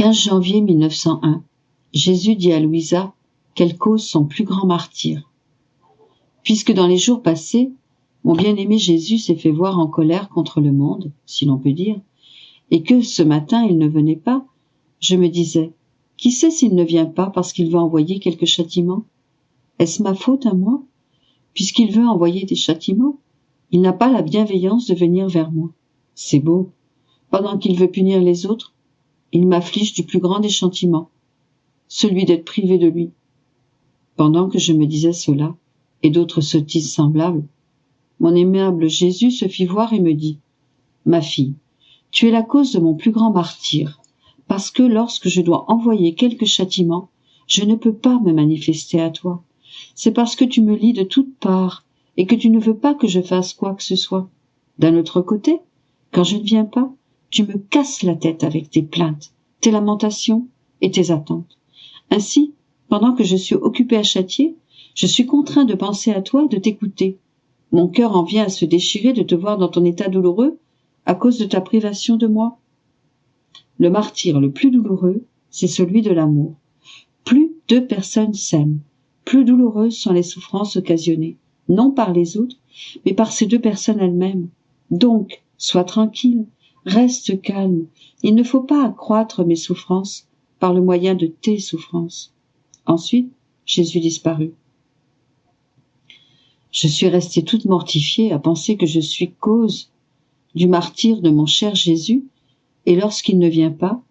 15 janvier 1901, Jésus dit à Louisa qu'elle cause son plus grand martyre. Puisque dans les jours passés, mon bien-aimé Jésus s'est fait voir en colère contre le monde, si l'on peut dire, et que ce matin il ne venait pas, je me disais, qui sait s'il ne vient pas parce qu'il veut envoyer quelque châtiment? Est-ce ma faute à moi? Puisqu'il veut envoyer des châtiments, il n'a pas la bienveillance de venir vers moi. C'est beau. Pendant qu'il veut punir les autres, il m'afflige du plus grand des châtiments, celui d'être privé de lui. Pendant que je me disais cela, et d'autres sottises semblables, mon aimable Jésus se fit voir et me dit, « Ma fille, tu es la cause de mon plus grand martyre, parce que lorsque je dois envoyer quelque châtiment, je ne peux pas me manifester à toi. C'est parce que tu me lis de toutes parts et que tu ne veux pas que je fasse quoi que ce soit. D'un autre côté, quand je ne viens pas, tu me casses la tête avec tes plaintes, tes lamentations et tes attentes. Ainsi, pendant que je suis occupé à châtier, je suis contraint de penser à toi et de t'écouter. Mon cœur en vient à se déchirer de te voir dans ton état douloureux à cause de ta privation de moi. Le martyre le plus douloureux, c'est celui de l'amour. Plus deux personnes s'aiment, plus douloureuses sont les souffrances occasionnées, non par les autres, mais par ces deux personnes elles-mêmes. Donc, sois tranquille, reste calme. Il ne faut pas accroître mes souffrances par le moyen de tes souffrances. Ensuite, Jésus disparut. Je suis restée toute mortifiée à penser que je suis cause du martyre de mon cher Jésus, et lorsqu'il ne vient pas,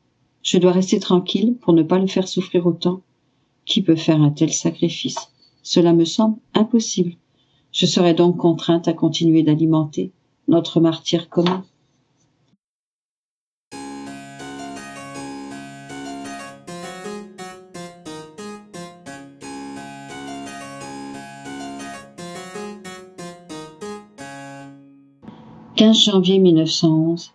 je dois rester tranquille pour ne pas le faire souffrir autant. Qui peut faire un tel sacrifice? Cela me semble impossible. Je serai donc contrainte à continuer d'alimenter notre martyre commun. « 15 janvier 1911.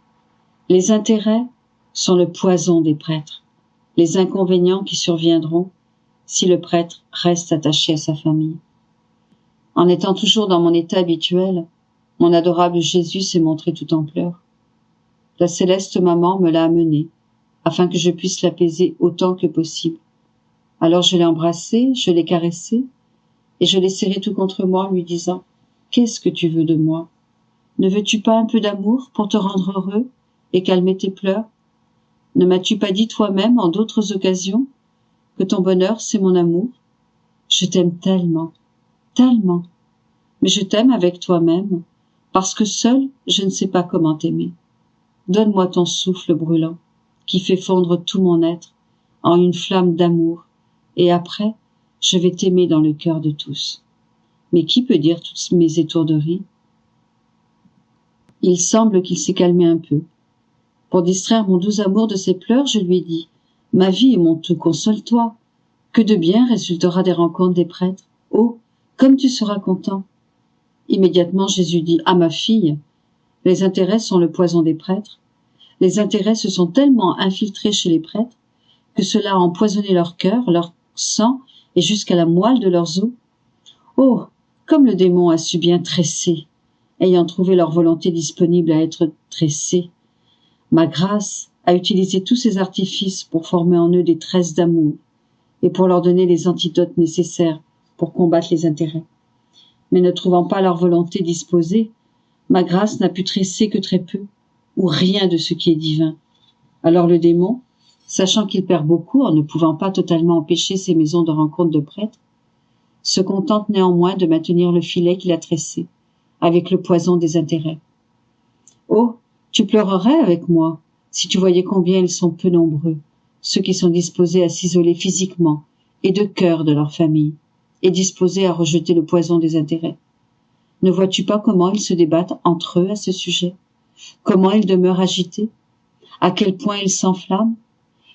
Les intérêts sont le poison des prêtres, les inconvénients qui surviendront si le prêtre reste attaché à sa famille. En étant toujours dans mon état habituel, mon adorable Jésus s'est montré tout en pleurs. La céleste maman me l'a amené, afin que je puisse l'apaiser autant que possible. Alors je l'ai embrassé, je l'ai caressé, et je l'ai serré tout contre moi en lui disant « Qu'est-ce que tu veux de moi? Ne veux-tu pas un peu d'amour pour te rendre heureux et calmer tes pleurs? Ne m'as-tu pas dit toi-même en d'autres occasions que ton bonheur c'est mon amour? Je t'aime tellement, tellement, mais je t'aime avec toi-même, parce que seul je ne sais pas comment t'aimer. Donne-moi ton souffle brûlant, qui fait fondre tout mon être en une flamme d'amour, et après, je vais t'aimer dans le cœur de tous. » Mais qui peut dire toutes mes étourderies? Il semble qu'il s'est calmé un peu. Pour distraire mon doux amour de ses pleurs, je lui ai dit « Ma vie et mon tout, console-toi. Que de bien résultera des rencontres des prêtres. Oh, comme tu seras content. » Immédiatement, Jésus dit « Ah, ma fille, les intérêts sont le poison des prêtres. Les intérêts se sont tellement infiltrés chez les prêtres que cela a empoisonné leur cœur, leur sang et jusqu'à la moelle de leurs os. Oh, comme le démon a su bien tresser, ayant trouvé leur volonté disponible à être tressée. Ma grâce a utilisé tous ces artifices pour former en eux des tresses d'amour et pour leur donner les antidotes nécessaires pour combattre les intérêts. Mais ne trouvant pas leur volonté disposée, ma grâce n'a pu tresser que très peu, ou rien de ce qui est divin. Alors le démon, sachant qu'il perd beaucoup en ne pouvant pas totalement empêcher ces maisons de rencontre de prêtres, se contente néanmoins de maintenir le filet qu'il a tressé, avec le poison des intérêts. Oh, tu pleurerais avec moi si tu voyais combien ils sont peu nombreux, ceux qui sont disposés à s'isoler physiquement et de cœur de leur famille, et disposés à rejeter le poison des intérêts. Ne vois-tu pas comment ils se débattent entre eux à ce sujet? Comment ils demeurent agités? À quel point ils s'enflamment?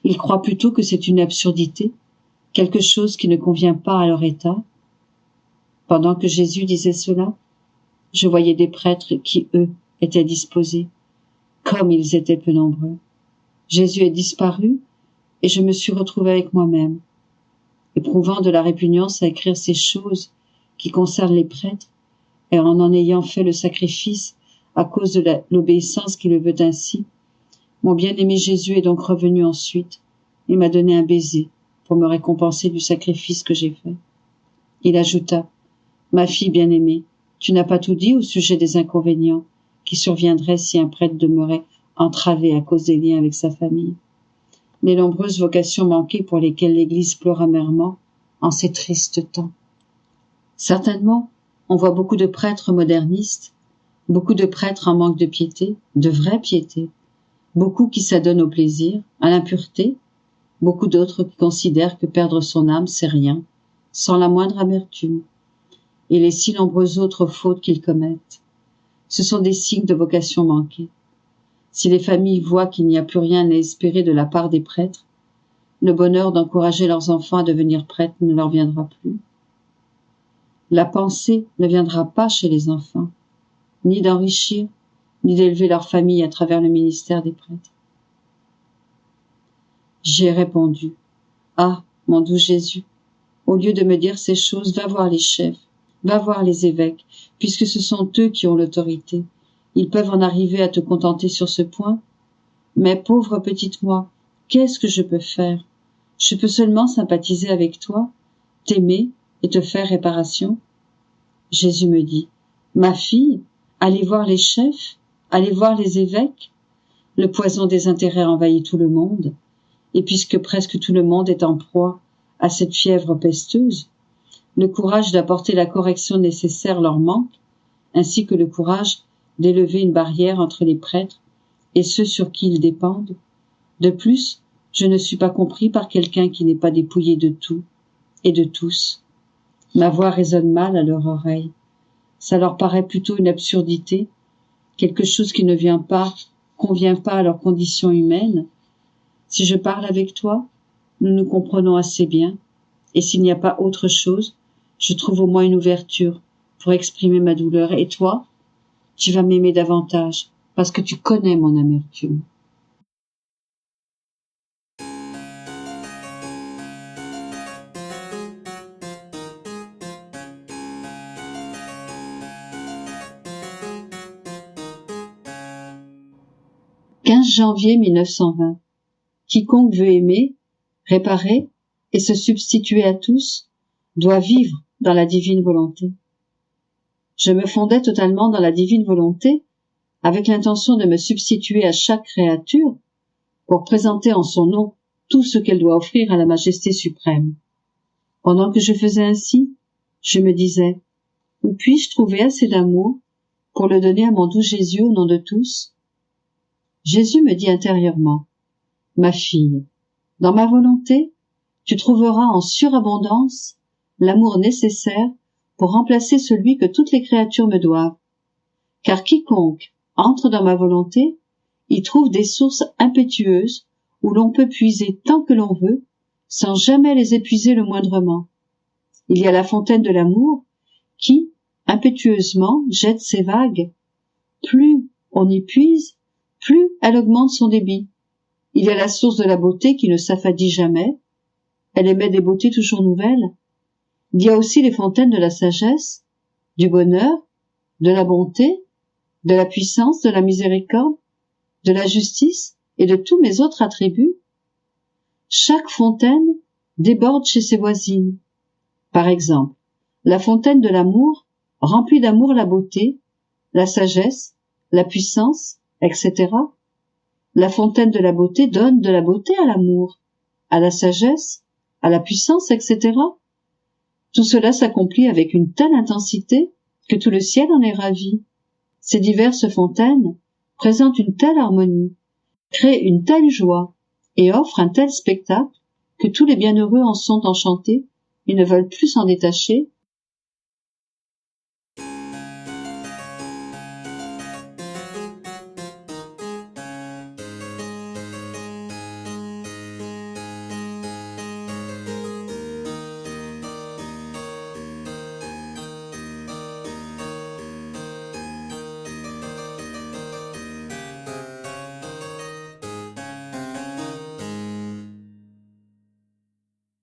Ils croient plutôt que c'est une absurdité, quelque chose qui ne convient pas à leur état. Pendant que Jésus disait cela, je voyais des prêtres qui, eux, étaient disposés, comme ils étaient peu nombreux. Jésus est disparu, et je me suis retrouvée avec moi-même, éprouvant de la répugnance à écrire ces choses qui concernent les prêtres, et en ayant fait le sacrifice à cause de l'obéissance qui le veut ainsi. Mon bien-aimé Jésus est donc revenu ensuite, et m'a donné un baiser pour me récompenser du sacrifice que j'ai fait. Il ajouta, « Ma fille bien-aimée, tu n'as pas tout dit au sujet des inconvénients qui surviendraient si un prêtre demeurait entravé à cause des liens avec sa famille. Les nombreuses vocations manquées pour lesquelles l'Église pleure amèrement en ces tristes temps. Certainement, on voit beaucoup de prêtres modernistes, beaucoup de prêtres en manque de piété, de vraie piété, beaucoup qui s'adonnent au plaisir, à l'impureté, beaucoup d'autres qui considèrent que perdre son âme, c'est rien, sans la moindre amertume, et les si nombreuses autres fautes qu'ils commettent. Ce sont des signes de vocation manquée. Si les familles voient qu'il n'y a plus rien à espérer de la part des prêtres, le bonheur d'encourager leurs enfants à devenir prêtres ne leur viendra plus. La pensée ne viendra pas chez les enfants, ni d'enrichir, ni d'élever leur famille à travers le ministère des prêtres. J'ai répondu, « Ah, mon doux Jésus, au lieu de me dire ces choses, va voir les chefs, va voir les évêques, puisque ce sont eux qui ont l'autorité. Ils peuvent en arriver à te contenter sur ce point. Mais pauvre petite moi, qu'est-ce que je peux faire? Je peux seulement sympathiser avec toi, t'aimer et te faire réparation. » Jésus me dit, « Ma fille, allez voir les chefs, allez voir les évêques. Le poison des intérêts envahit tout le monde, et puisque presque tout le monde est en proie à cette fièvre pesteuse, le courage d'apporter la correction nécessaire leur manque, ainsi que le courage d'élever une barrière entre les prêtres et ceux sur qui ils dépendent. De plus, je ne suis pas compris par quelqu'un qui n'est pas dépouillé de tout et de tous. Ma voix résonne mal à leur oreille. Ça leur paraît plutôt une absurdité, quelque chose qui ne convient pas à leur condition humaine. Si je parle avec toi, nous nous comprenons assez bien, et s'il n'y a pas autre chose, je trouve au moins une ouverture pour exprimer ma douleur. Et toi, tu vas m'aimer davantage, parce que tu connais mon amertume. » « 15 janvier 1920. Quiconque veut aimer, réparer et se substituer à tous doit vivre dans la divine volonté. » Je me fondais totalement dans la divine volonté avec l'intention de me substituer à chaque créature pour présenter en son nom tout ce qu'elle doit offrir à la majesté suprême. Pendant que je faisais ainsi, je me disais, où puis-je trouver assez d'amour pour le donner à mon doux Jésus au nom de tous? Jésus me dit intérieurement, « Ma fille, dans ma volonté, tu trouveras en surabondance l'amour nécessaire pour remplacer celui que toutes les créatures me doivent. Car quiconque entre dans ma volonté y trouve des sources impétueuses où l'on peut puiser tant que l'on veut, sans jamais les épuiser le moindrement. Il y a la fontaine de l'amour qui, impétueusement, jette ses vagues. Plus on y puise, plus elle augmente son débit. Il y a la source de la beauté qui ne s'affadit jamais. Elle émet des beautés toujours nouvelles. Il y a aussi les fontaines de la sagesse, du bonheur, de la bonté, de la puissance, de la miséricorde, de la justice et de tous mes autres attributs. Chaque fontaine déborde chez ses voisines. Par exemple, la fontaine de l'amour remplit d'amour la beauté, la sagesse, la puissance, etc. La fontaine de la beauté donne de la beauté à l'amour, à la sagesse, à la puissance, etc. Tout cela s'accomplit avec une telle intensité que tout le ciel en est ravi. Ces diverses fontaines présentent une telle harmonie, créent une telle joie et offrent un tel spectacle que tous les bienheureux en sont enchantés et ne veulent plus s'en détacher.